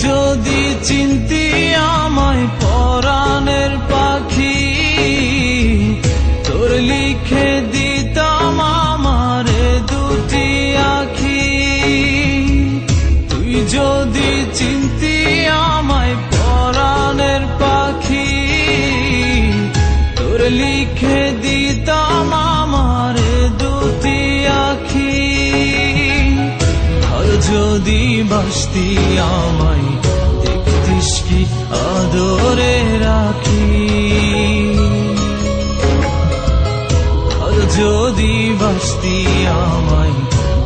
যদি চিনতি আমায় পরাণের পাখি, তোর লিখে দিতাম আমারে দুটি আখি। তুই যদি চিনতি আমায় পরাণের পাখি, তোর লিখে দিতাম আমারে দুটি আখি। আর যদি বাসতি আমায় দেখতিস কি আদরে রাখি। আর যদি বাসতি আমায়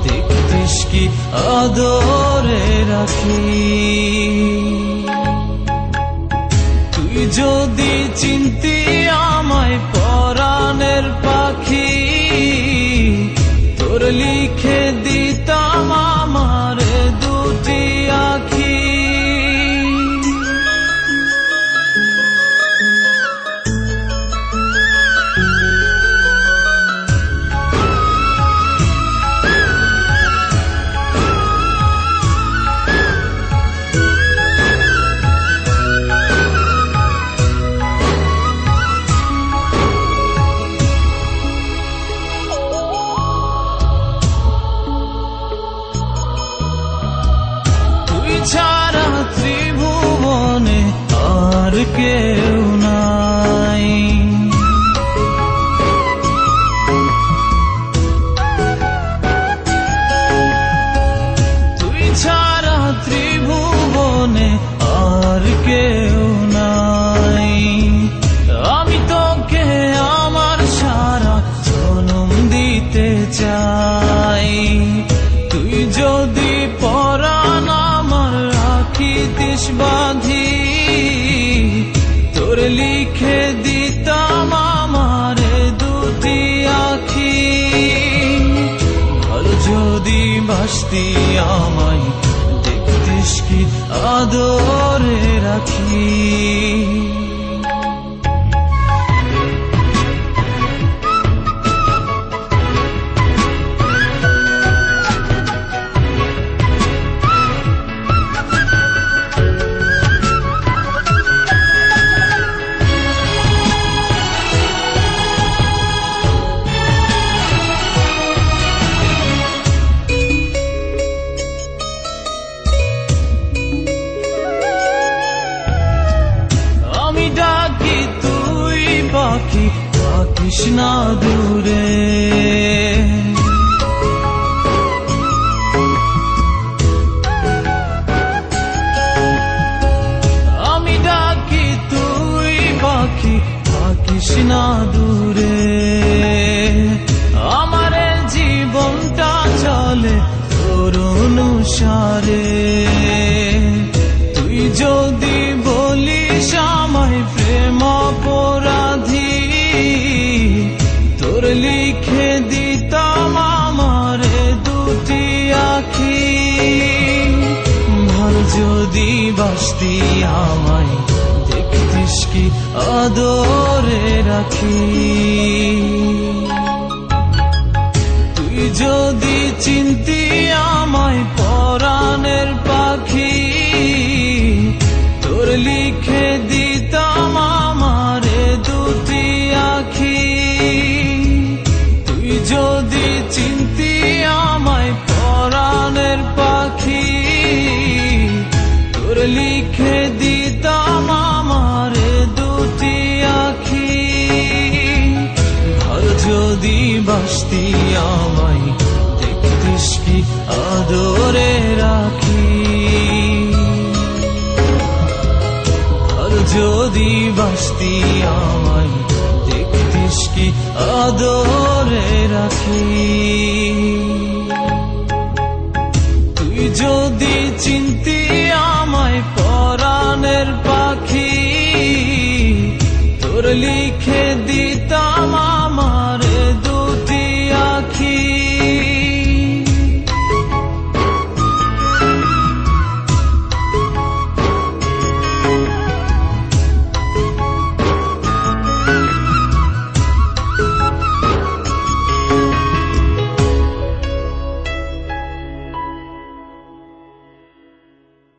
দেখতিস কি আদরে রাখি। তুই যদি চিনতি আমায় পরাণের পাখি, তোর লিখে দিতাম আমার দুটি আখি। ছাড়া ত্রিভুবনে আর কেউ নাই। তুই ছাড়া ত্রিভুবনে আর কেউ নাই। আমি তোকে আমার সারা জনম দিতে চাই। তুই যদি পরাণ রাখিতিস বাঁধি, তোর লিখে দিতাম আমারে দুটি আখি। আর যদি বাসতি আমায় দেখতিস কি আদরে রাখি। ডাকি তুই পাখি থাকিস না দূরে। আমি ডাকি তুই পাখি থাকিস না দূরে। আমার জীবনটা চলে তোর অনুসারে। তুই যদি বলিস আমায় প্রেম অপরাধী, তোর লিখে দিতাম আমারে দুটি আখি। ভালো যদি বাসতি আমায় দেখতিস কি আদরে রাখি। তুই যদি চিনতি আমায় পরাণের পাখি, তোর লিখে দিতাম আমারে দুটি আখি। তুই যদি চিনতি আমায় পরাণের পাখি, তোর লিখে দিতাম আমারে দুটি আখি। আর যদি বাসতি আমায় দেখতিস কি আদরে রাখি। যদি বাসতি আমায় দেখতিস কি আদরে রাখি। তুই যদি চিনতি আমায় পরাণের পাখি, তোর লিখে